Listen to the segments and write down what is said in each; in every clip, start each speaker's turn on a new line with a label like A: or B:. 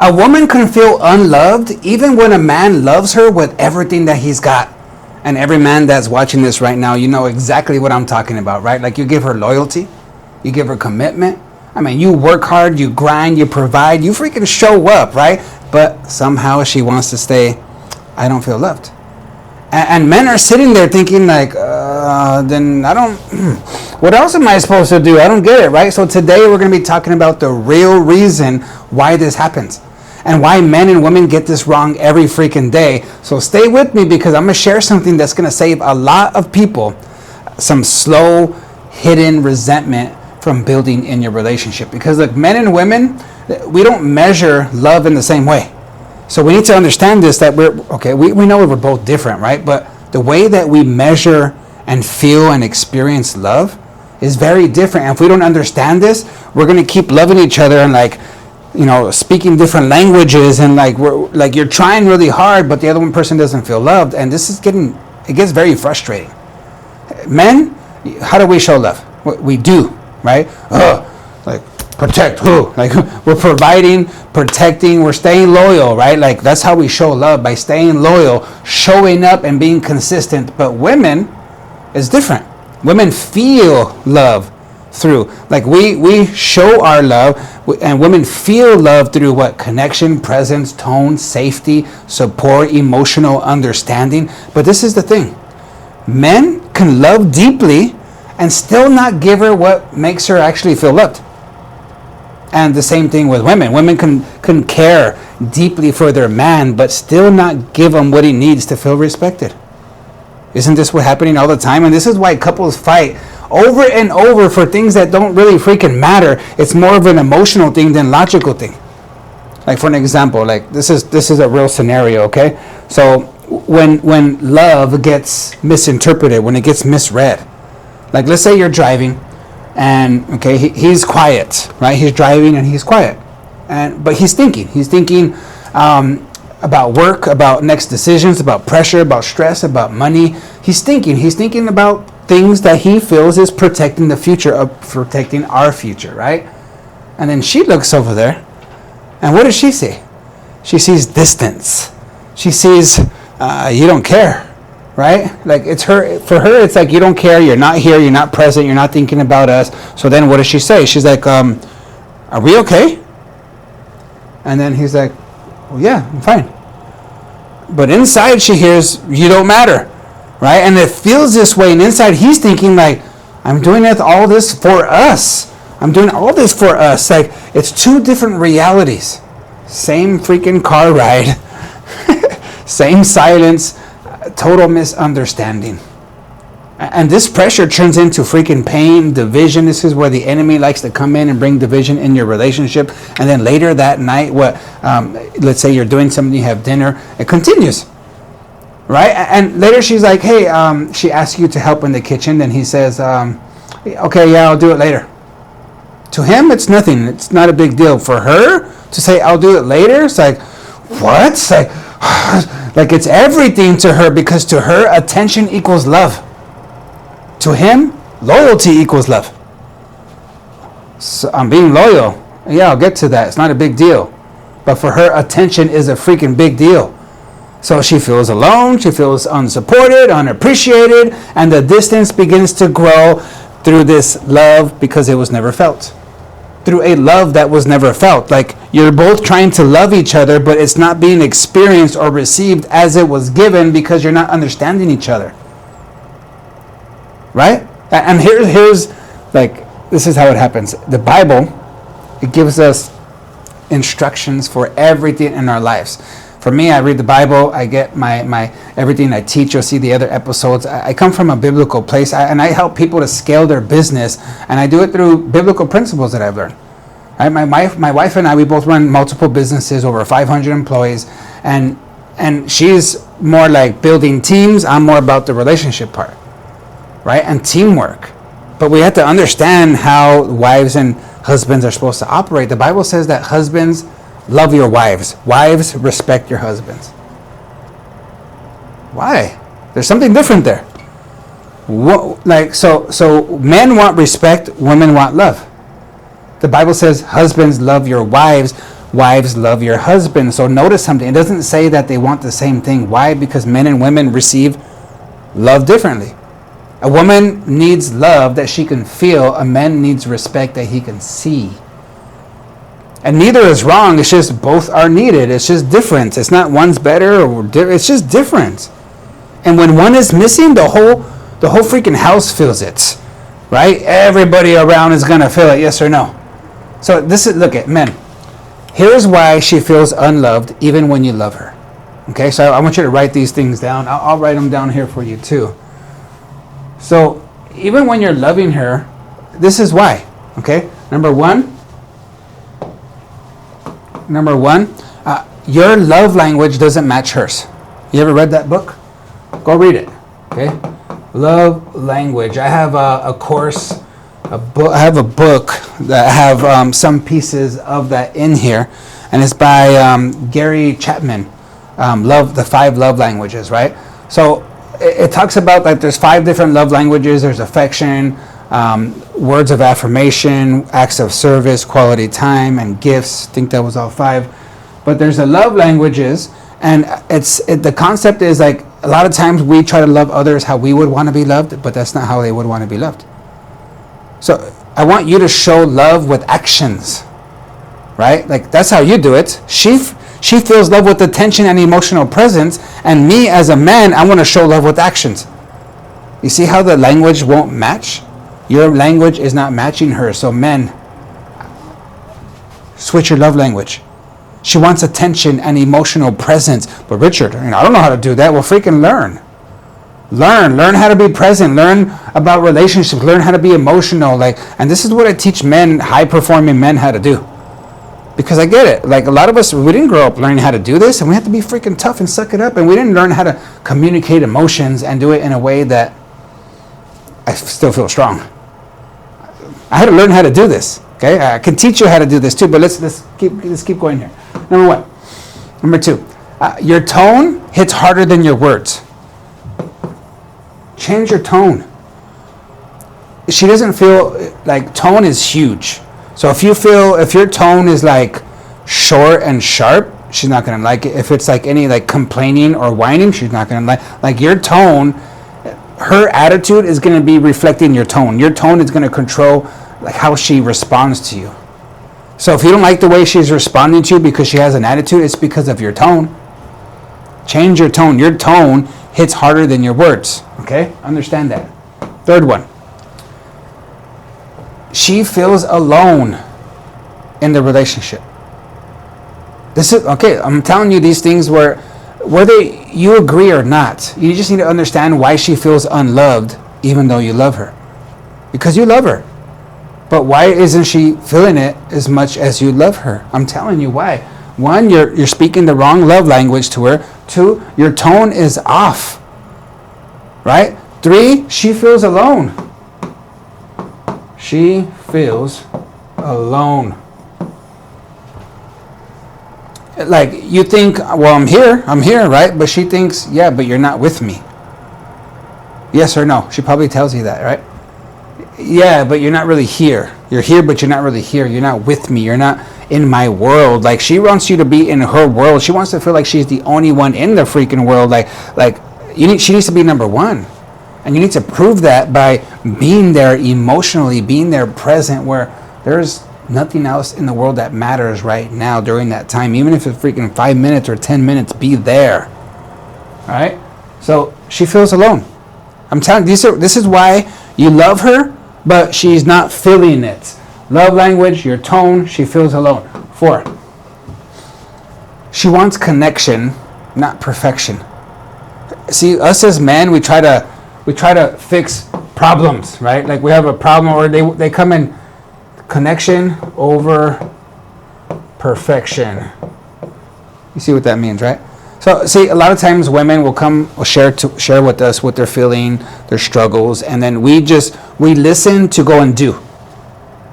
A: A woman can feel unloved even when a man loves her with everything that he's got. And every man that's watching this right now, you know exactly what I'm talking about, right? Like, you give her loyalty, you give her commitment. I mean, you work hard, you grind, you provide, you freaking show up, right? But somehow she wants to stay, I don't feel loved. And men are sitting there thinking like, then I don't, what else am I supposed to do? I don't get it, right? So today we're going to be talking about the real reason why this happens and why men and women get this wrong every freaking day. So stay with me, because I'm going to share something that's going to save a lot of people some slow, hidden resentment from building in your relationship. Because look, men and women, we don't measure love in the same way. So we need to understand this, that we know we're both different, right? But the way that we measure and feel and experience love is very different. And if we don't understand this, we're going to keep loving each other and like, you know, speaking different languages, and like you're trying really hard, but the other one person doesn't feel loved. And this is it gets very frustrating. Men, how do we show love? We do, right? Like, protect who? Like, we're providing, protecting, we're staying loyal, right? Like, that's how we show love, by staying loyal, showing up and being consistent. But women is different. Women feel love through, like, we show our love, and women feel love through what? Connection, presence, tone, safety, support, emotional understanding. But this is the thing. Men can love deeply and still not give her what makes her actually feel loved. And the same thing with women. Women can care deeply for their man, but still not give him what he needs to feel respected. Isn't this what's happening all the time? And this is why couples fight over and over for things that don't really freaking matter. It's more of an emotional thing than logical thing. Like, for an example, like this is a real scenario, okay? So when love gets misinterpreted, when it gets misread, like, let's say you're driving, and okay, he's quiet, right? He's driving and he's quiet, but he's thinking about work, about next decisions, about pressure, about stress, about money. He's thinking about things that he feels is protecting the future, of protecting our future, right? And then she looks over there, and what does she see? She sees distance. She sees you don't care. Right? Like, for her, it's like, you don't care, you're not here, you're not present, you're not thinking about us. So then what does she say? She's like, are we okay? And then he's like, well, yeah, I'm fine. But inside she hears, you don't matter. Right? And it feels this way. And inside he's thinking like, I'm doing all this for us. I'm doing all this for us. Like, it's two different realities. Same freaking car ride. Same silence. Total misunderstanding. And this pressure turns into freaking pain, division. This is where the enemy likes to come in and bring division in your relationship. And then later that night, let's say you're doing something, you have dinner, it continues, right? And later she's like, hey, she asks you to help in the kitchen. Then he says, okay, yeah, I'll do it later. To him, it's nothing. It's not a big deal. For her to say, I'll do it later, it's like, what? It's like, like, it's everything to her, because to her, attention equals love. To him, loyalty equals love. So I'm being loyal. Yeah, I'll get to that. It's not a big deal. But for her, attention is a freaking big deal. So she feels alone, she feels unsupported, unappreciated, and the distance begins to grow through this love because it was never felt. Through a love that was never felt. Like, you're both trying to love each other, but it's not being experienced or received as it was given because you're not understanding each other. Right? And here's like, this is how it happens. The Bible, it gives us instructions for everything in our lives. For me, I read the Bible, I get my everything I teach. You'll see the other episodes. I come from a biblical place, and I help people to scale their business, and I do it through biblical principles that I've learned. Right? My wife and I, we both run multiple businesses, over 500 employees, and she's more like building teams. I'm more about the relationship part, right? And teamwork. But we have to understand how wives and husbands are supposed to operate. The Bible says that husbands, love your wives. Wives, respect your husbands. Why? There's something different there. So men want respect, women want love. The Bible says, husbands, love your wives. wives, love your husband. So notice something. It doesn't say that they want the same thing. Why? Because men and women receive love differently. A woman needs love that she can feel. A man needs respect that he can see. And neither is wrong. It's just both are needed. It's just different. It's not one's better or it's just different. And when one is missing, the whole freaking house feels it, right? Everybody around is gonna feel it. Yes or no? So this is, look at men. Here's why she feels unloved even when you love her. Okay, so I want you to write these things down. I'll write them down here for you too. So even when you're loving her, this is why. Okay, number one, your love language doesn't match hers. You ever read that book? Go read it. Okay, love language. I have a course, I have a book that have some pieces of that in here, and it's by Gary Chapman. The 5 love languages, right? So it talks about that there's 5 different love languages. There's affection, words of affirmation, acts of service, quality time, and gifts. I think that was all 5. But there's the love languages, and the concept is like a lot of times we try to love others how we would want to be loved, but that's not how they would want to be loved. So I want you to show love with actions, right? Like that's how you do it. She feels love with attention and emotional presence, and me as a man, I want to show love with actions. You see how the language won't match? Your language is not matching hers. So men, switch your love language. She wants attention and emotional presence. But Richard, I don't know how to do that. Well, freaking learn. Learn how to be present. Learn about relationships. Learn how to be emotional. And this is what I teach men, high-performing men, how to do. Because I get it. Like a lot of us, we didn't grow up learning how to do this, and we have to be freaking tough and suck it up. And we didn't learn how to communicate emotions and do it in a way that I still feel strong. I had to learn how to do this. Okay, I can teach you how to do this too. But let's keep going here. Number 1. Number 2. Your tone hits harder than your words. Change your tone. She doesn't feel like tone is huge. So if your tone is like short and sharp, she's not gonna like it. If it's like any like complaining or whining, she's not gonna like your tone. Her attitude is gonna be reflecting your tone. Your tone is gonna control like how she responds to you. So if you don't like the way she's responding to you because she has an attitude, it's because of your tone. Change your tone. Your tone hits harder than your words. Okay? Understand that. 3rd one. She feels alone in the relationship. This is okay. I'm telling you these things whether you agree or not, you just need to understand why she feels unloved even though you love her. Because you love her. But why isn't she feeling it as much as you love her? I'm telling you why. 1, you're speaking the wrong love language to her. 2, your tone is off. Right? 3, she feels alone. She feels alone. Like you think, well, I'm here, right? But she thinks, yeah, but you're not with me. Yes or no? She probably tells you that, right? Yeah, but you're not really here. You're here, but you're not really here. You're not with me. You're not in my world. Like she wants you to be in her world. She wants to feel like she's the only one in the freaking world. She needs to be number 1. And you need to prove that by being there emotionally, being there present, where there's nothing else in the world that matters right now during that time. Even if it's freaking 5 minutes or 10 minutes, be there. All right? So she feels alone. I'm telling you, this is why you love her, but she's not feeling it. Love language, your tone, she feels alone. 4. She wants connection, not perfection. See, us as men, we try to fix problems, right? Like we have a problem, or they come in connection over perfection. You see what that means, right? So, see, a lot of times women will share with us what they're feeling, their struggles, and then we listen to go and do.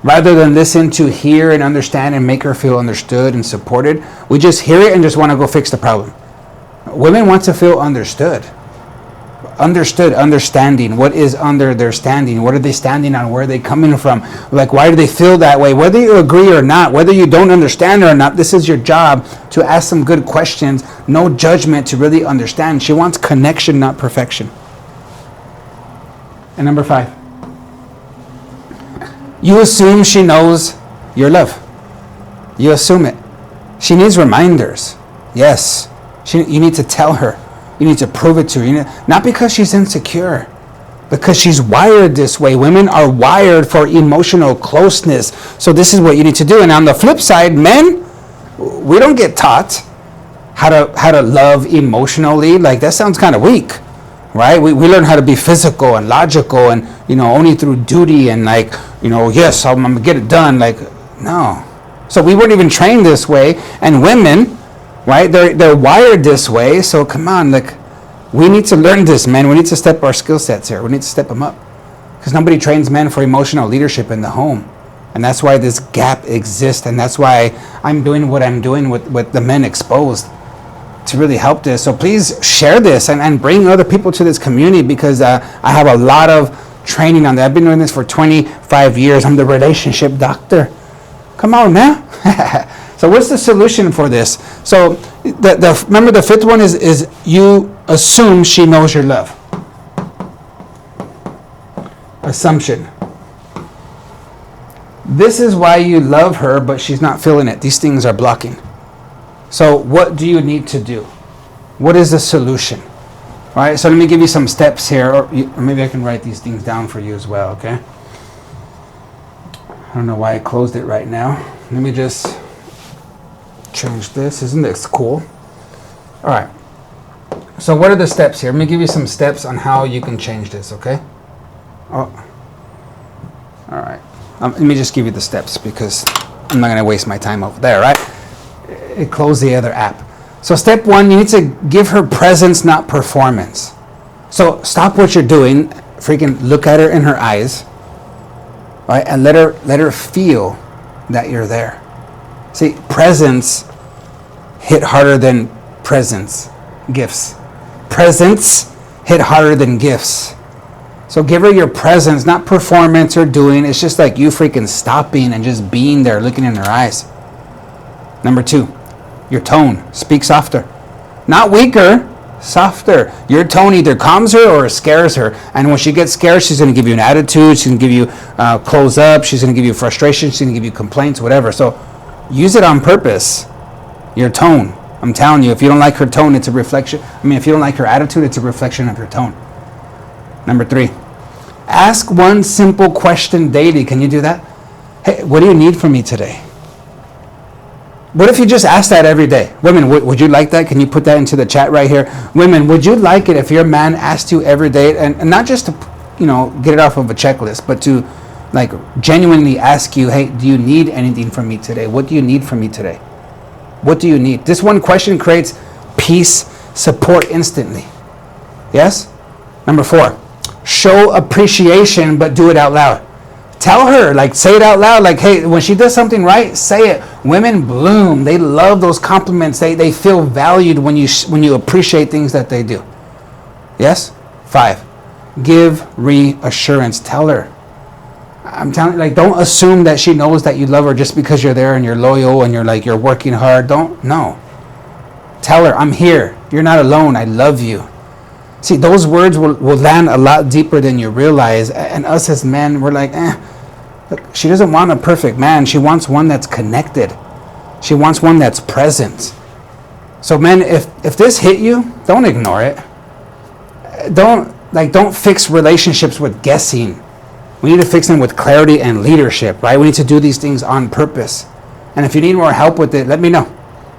A: Rather than listen to hear and understand and make her feel understood and supported, we just hear it and just want to go fix the problem. Women want to feel understood. understanding. What is under their standing? What are they standing on? Where are they coming from? Like, why do they feel that way? Whether you agree or not, whether you don't understand or not, this is your job to ask some good questions. No judgment, to really understand. She wants connection, not perfection. And number 5, you assume she knows your love. You assume it. She needs reminders. Yes. You need to tell her. You need to prove it to her. Not because she's insecure, because she's wired this way. Women are wired for emotional closeness. So this is what you need to do. And on the flip side, men, we don't get taught how to love emotionally. Like, that sounds kind of weak, right? We learn how to be physical and logical and, only through duty and like, yes, I'm going to get it done. Like, no. So we weren't even trained this way. And women, right? They're wired this way. So come on, like, we need to learn this, man. We need to step our skill sets here. We need to step them up, because nobody trains men for emotional leadership in the home, and that's why this gap exists. And that's why I'm doing what I'm doing with the Men Exposed, to really help this. So please share this and bring other people to this community, because I have a lot of training on that. I've been doing this for 25 years. I'm the relationship doctor. Come on now. So what's the solution for this? So remember, the 5th one is you assume she knows your love. Assumption. This is why you love her, but she's not feeling it. These things are blocking. So what do you need to do? What is the solution? All right, so let me give you some steps here, or maybe I can write these things down for you as well, okay? I don't know why I closed it right now. Let me just change this. Isn't this cool? All right. So what are the steps here? Let me give you some steps on how you can change this, okay? Oh. All right. Let me just give you the steps, because I'm not going to waste my time over there, right? It closed the other app. So step 1, you need to give her presence, not performance. So stop what you're doing. Freaking look at her in her eyes. Right? And let her feel that you're there. See, presence hit harder than gifts. Presence hit harder than gifts. So give her your presence, not performance or doing. It's just like you freaking stopping and just being there, looking in her eyes. Number 2, your tone. Speak softer. Not weaker, softer. Your tone either calms her or scares her. And when she gets scared, she's going to give you an attitude. She's going to give you close up. She's going to give you frustration. She's going to give you complaints, whatever. So use it on purpose. Your tone. I'm telling you, if you don't like her tone, it's a reflection. If you don't like her attitude, it's a reflection of her tone. Number 3, ask one simple question daily. Can you do that? Hey, what do you need from me today? What if you just ask that every day? Women, would you like that? Can you put that into the chat right here? Women, would you like it if your man asked you every day, and not just to, get it off of a checklist, but to like genuinely ask you, hey, do you need anything from me today? What do you need from me today? What do you need? This one question creates peace, support instantly. Yes? Number 4, show appreciation, but do it out loud. Tell her, like, say it out loud, like, hey, when she does something right, say it. Women bloom. They love those compliments. They feel valued when you appreciate things that they do. Yes? 5, give reassurance. Tell her. I'm telling you, like, don't assume that she knows that you love her just because you're there and you're loyal and you're working hard. No. Tell her, I'm here. You're not alone. I love you. See, those words will land a lot deeper than you realize. And us as men, we're like, look, she doesn't want a perfect man. She wants one that's connected. She wants one that's present. So men, if this hit you, don't ignore it. Don't fix relationships with guessing. We need to fix them with clarity and leadership, right? We need to do these things on purpose. And if you need more help with it, let me know.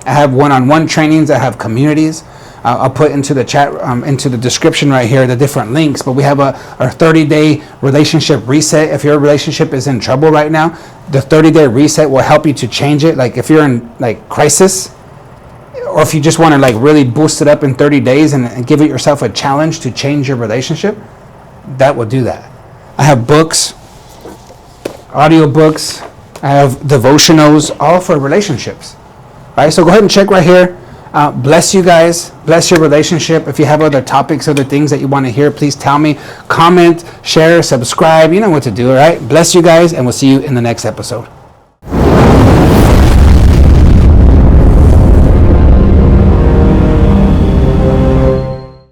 A: I have one-on-one trainings. I have communities. I'll put into the chat, into the description right here, the different links. But we have our 30-day relationship reset. If your relationship is in trouble right now, the 30-day reset will help you to change it. Like if you're in like crisis, or if you just want to like really boost it up in 30 days and give it yourself a challenge to change your relationship, that will do that. I have books, audio books. I have devotionals, all for relationships. Right? So go ahead and check right here. Bless you guys. Bless your relationship. If you have other topics, other things that you want to hear, please tell me. Comment, share, subscribe. You know what to do, all right? Bless you guys, and we'll see you in the next episode.